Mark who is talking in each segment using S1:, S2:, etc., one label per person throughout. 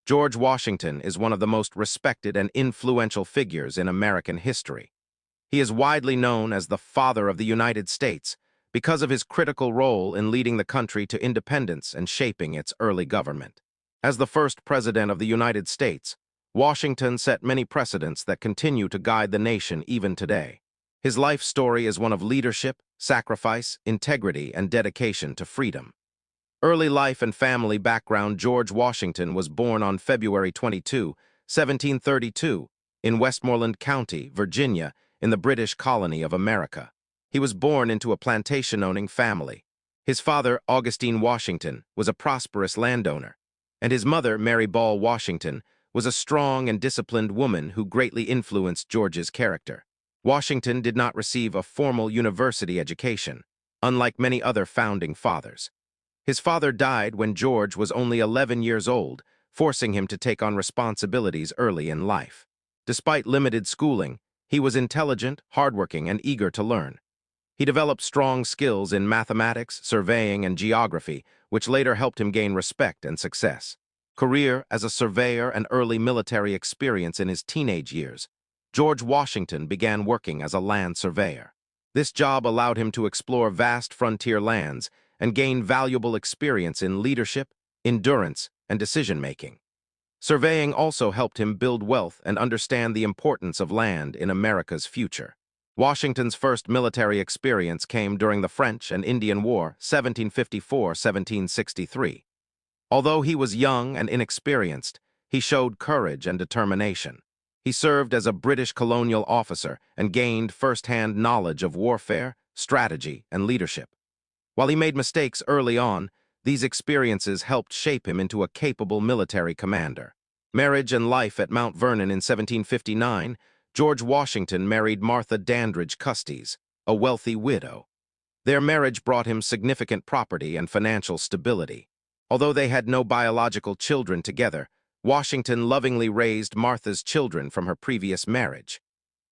S1: George Washington is one of the most respected and influential figures in American history. He is widely known as the Father of the United States because of his critical role in leading the country to independence and shaping its early government. As the first President of the United States, Washington set many precedents that continue to guide the nation even today. His life story is one of leadership, sacrifice, integrity, and dedication to freedom. Early life and family background. George Washington was born on February 22, 1732, in Westmoreland County, Virginia, in the British colony of America. He was born into a plantation-owning family. His father, Augustine Washington, was a prosperous landowner, and his mother, Mary Ball Washington, was a strong and disciplined woman who greatly influenced George's character. Washington did not receive a formal university education, unlike many other founding fathers. His father died when George was only 11 years old, forcing him to take on responsibilities early in life. Despite limited schooling, he was intelligent, hardworking, and eager to learn. He developed strong skills in mathematics, surveying, and geography, which later helped him gain respect and success. Career as a surveyor and early military experience in his teenage years, George Washington began working as a land surveyor. This job allowed him to explore vast frontier lands and gain valuable experience in leadership, endurance, and decision-making. Surveying also helped him build wealth and understand the importance of land in America's future. Washington's first military experience came during the French and Indian War, 1754-1763. Although he was young and inexperienced, he showed courage and determination. He served as a British colonial officer and gained first-hand knowledge of warfare, strategy, and leadership. While he made mistakes early on, these experiences helped shape him into a capable military commander. Marriage and life. At Mount Vernon in 1759, George Washington married Martha Dandridge Custis, a wealthy widow. Their marriage brought him significant property and financial stability. Although they had no biological children together, Washington lovingly raised Martha's children from her previous marriage.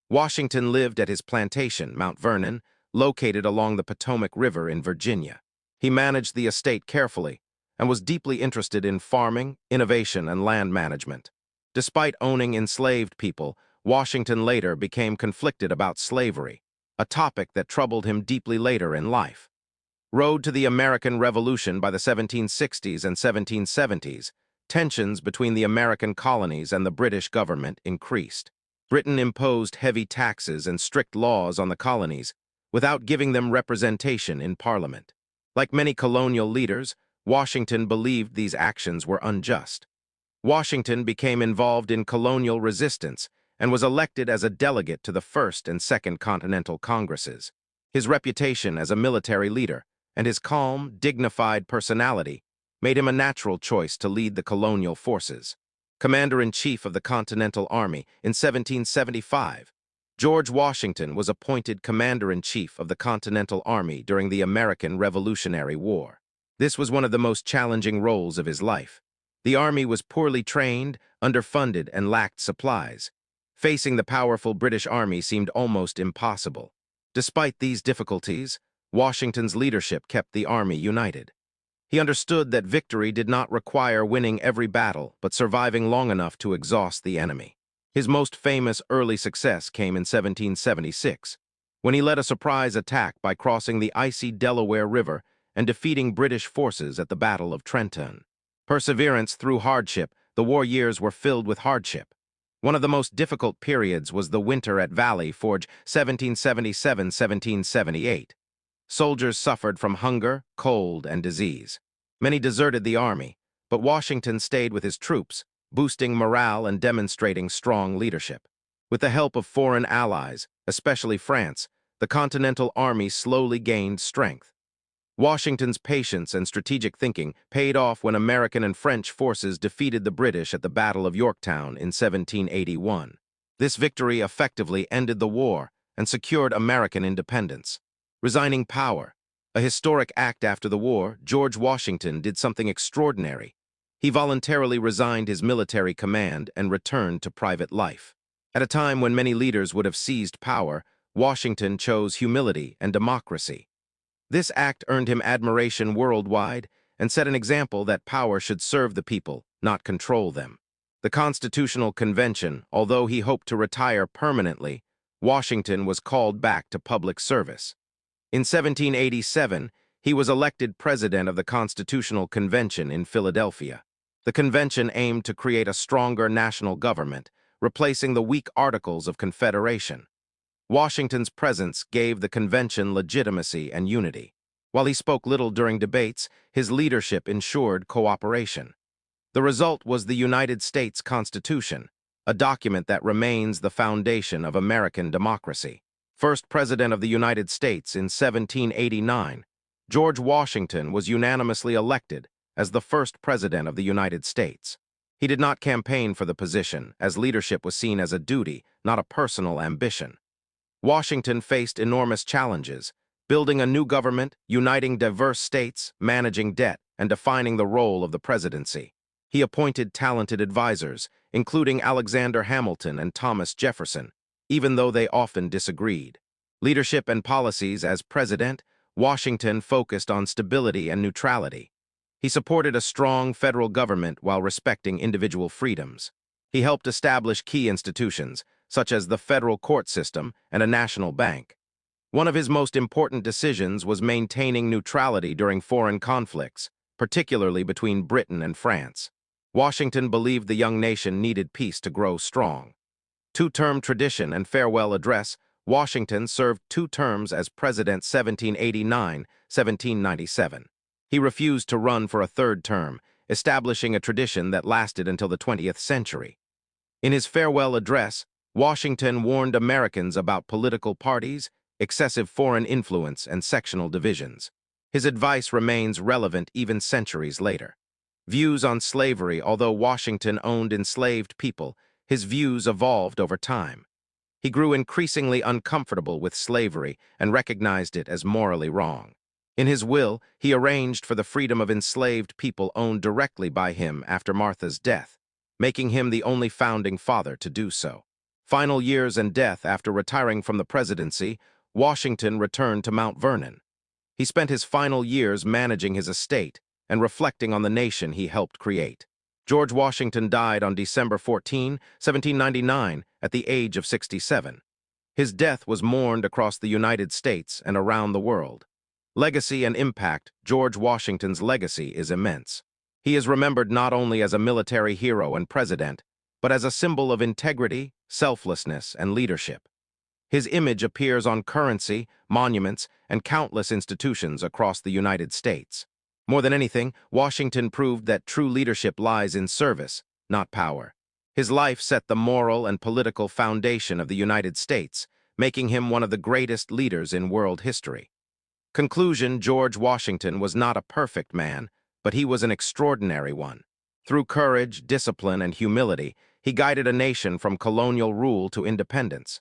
S1: Washington lived at his plantation, Mount Vernon, located along the Potomac River in Virginia. He managed the estate carefully and was deeply interested in farming, innovation, and land management. Despite owning enslaved people, Washington later became conflicted about slavery, a topic that troubled him deeply later in life. Road to the American Revolution. By the 1760s and 1770s, tensions between the American colonies and the British government increased. Britain imposed heavy taxes and strict laws on the colonies, without giving them representation in Parliament. Like many colonial leaders, Washington believed these actions were unjust. Washington became involved in colonial resistance and was elected as a delegate to the First and Second Continental Congresses. His reputation as a military leader and his calm, dignified personality made him a natural choice to lead the colonial forces. Commander-in-Chief of the Continental Army in 1775, George Washington was appointed Commander-in-Chief of the Continental Army during the American Revolutionary War. This was one of the most challenging roles of his life. The Army was poorly trained, underfunded, and lacked supplies. Facing the powerful British Army seemed almost impossible. Despite these difficulties, Washington's leadership kept the Army united. He understood that victory did not require winning every battle, but surviving long enough to exhaust the enemy. His most famous early success came in 1776, when he led a surprise attack by crossing the icy Delaware River and defeating British forces at the Battle of Trenton. Perseverance through hardship. The war years were filled with hardship. One of the most difficult periods was the winter at Valley Forge, 1777-1778. Soldiers suffered from hunger, cold, and disease. Many deserted the army, but Washington stayed with his troops, boosting morale and demonstrating strong leadership. With the help of foreign allies, especially France, the Continental Army slowly gained strength. Washington's patience and strategic thinking paid off when American and French forces defeated the British at the Battle of Yorktown in 1781. This victory effectively ended the war and secured American independence. Resigning power, a historic act. After the war, George Washington did something extraordinary. He voluntarily resigned his military command and returned to private life. At a time when many leaders would have seized power, Washington chose humility and democracy. This act earned him admiration worldwide and set an example that power should serve the people, not control them. The Constitutional Convention, although he hoped to retire permanently, Washington was called back to public service. In 1787, he was elected president of the Constitutional Convention in Philadelphia. The convention aimed to create a stronger national government, replacing the weak Articles of Confederation. Washington's presence gave the convention legitimacy and unity. While he spoke little during debates, his leadership ensured cooperation. The result was the United States Constitution, a document that remains the foundation of American democracy. First President of the United States in 1789, George Washington was unanimously elected as the first President of the United States. He did not campaign for the position, as leadership was seen as a duty, not a personal ambition. Washington faced enormous challenges, building a new government, uniting diverse states, managing debt, and defining the role of the presidency. He appointed talented advisors, including Alexander Hamilton and Thomas Jefferson, even though they often disagreed. Leadership and policies as president, Washington focused on stability and neutrality. He supported a strong federal government while respecting individual freedoms. He helped establish key institutions, such as the federal court system and a national bank. One of his most important decisions was maintaining neutrality during foreign conflicts, particularly between Britain and France. Washington believed the young nation needed peace to grow strong. Two-term tradition and farewell address, Washington served 2 terms as president 1789-1797. He refused to run for a 3rd term, establishing a tradition that lasted until the 20th century. In his farewell address, Washington warned Americans about political parties, excessive foreign influence, and sectional divisions. His advice remains relevant even centuries later. Views on slavery. Although Washington owned enslaved people, his views evolved over time. He grew increasingly uncomfortable with slavery and recognized it as morally wrong. In his will, he arranged for the freedom of enslaved people owned directly by him after Martha's death, making him the only founding father to do so. Final years and death. After retiring from the presidency, Washington returned to Mount Vernon. He spent his final years managing his estate and reflecting on the nation he helped create. George Washington died on December 14, 1799, at the age of 67. His death was mourned across the United States and around the world. Legacy and impact. George Washington's legacy is immense. He is remembered not only as a military hero and president, but as a symbol of integrity, selflessness, and leadership. His image appears on currency, monuments, and countless institutions across the United States. More than anything, Washington proved that true leadership lies in service, not power. His life set the moral and political foundation of the United States, making him one of the greatest leaders in world history. Conclusion. George Washington was not a perfect man, but he was an extraordinary one. Through courage, discipline, and humility, he guided a nation from colonial rule to independence.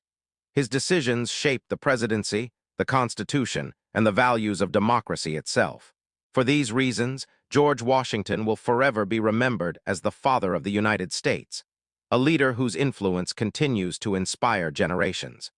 S1: His decisions shaped the presidency, the Constitution, and the values of democracy itself. For these reasons, George Washington will forever be remembered as the father of the United States, a leader whose influence continues to inspire generations.